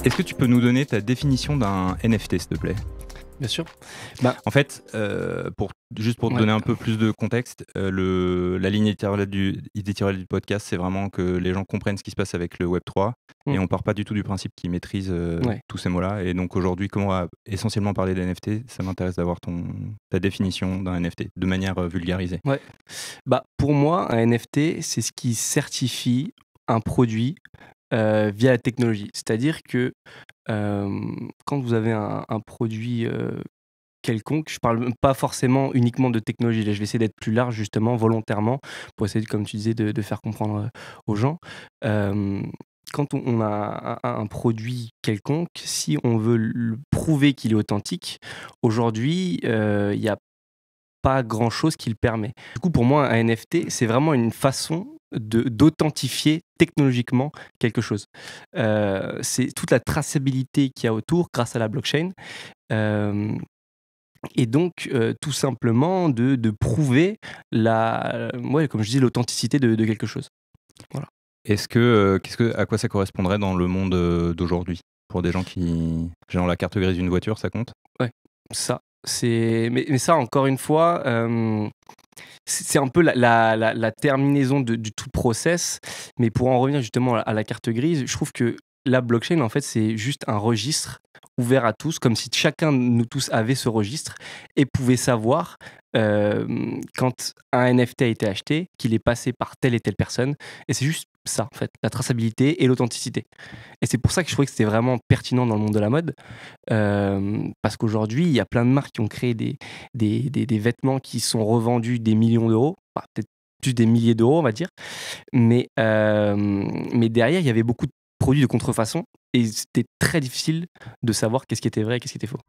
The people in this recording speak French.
Est-ce que tu peux nous donner ta définition d'un NFT, s'il te plaît ? Bien sûr. En fait, juste pour te donner un peu plus de contexte, la ligne éditoriale du podcast, c'est vraiment que les gens comprennent ce qui se passe avec le Web3 et on part pas du tout du principe qu'ils maîtrisent tous ces mots-là. Et donc aujourd'hui, comme on va essentiellement parler d'NFT, ça m'intéresse d'avoir ta définition d'un NFT de manière vulgarisée. Ouais. Pour moi, un NFT, c'est ce qui certifie un produit via la technologie. C'est-à-dire que quand vous avez un produit quelconque, je parle pas forcément uniquement de technologie, là je vais essayer d'être plus large justement, volontairement, pour essayer, comme tu disais, de faire comprendre aux gens. Quand on a un produit quelconque, si on veut prouver qu'il est authentique, aujourd'hui, il y a pas grand-chose qui le permet. Du coup, pour moi, un NFT, c'est vraiment une façon d'authentifier technologiquement quelque chose. C'est toute la traçabilité qu'il y a autour grâce à la blockchain. Et donc, tout simplement de prouver comme je dis, l'authenticité de quelque chose. Voilà. À quoi ça correspondrait dans le monde d'aujourd'hui ? Pour des gens genre la carte grise d'une voiture, ça compte ? Ouais, ça. Mais ça, encore une fois, c'est un peu la terminaison du tout process. Mais pour en revenir justement à la carte grise, je trouve que la blockchain, en fait, c'est juste un registre ouvert à tous, comme si chacun de nous tous avait ce registre et pouvait savoir quand un NFT a été acheté, qu'il est passé par telle et telle personne. Et c'est juste ça, en fait, la traçabilité et l'authenticité. Et c'est pour ça que je trouvais que c'était vraiment pertinent dans le monde de la mode, parce qu'aujourd'hui, il y a plein de marques qui ont créé des vêtements qui sont revendus des millions d'euros, peut-être plus des milliers d'euros, on va dire. Mais derrière, il y avait beaucoup de produits de contrefaçon et c'était très difficile de savoir qu'est-ce qui était vrai et qu'est-ce qui était faux.